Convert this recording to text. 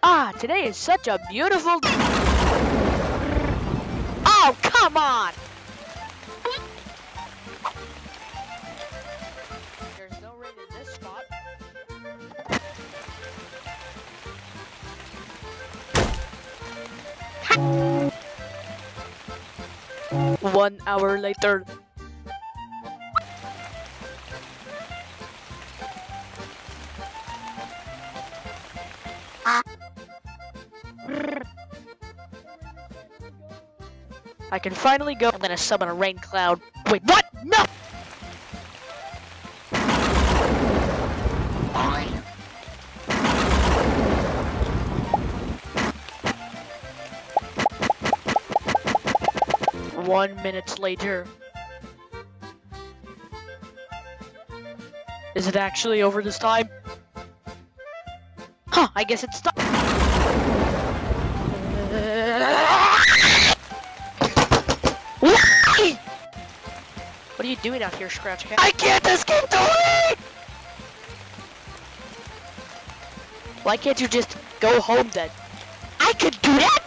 Ah, today is such a beautiful day. Oh, come on! There's no rain in this spot. One hour later. I can finally go. I'm gonna summon a rain cloud. Wait, what? No! One minute later. Is it actually over this time? Huh, I guess it's done. What are you doing out here, Scratch Cat? I can't escape the rain! Why can't you just go home then? I could do that!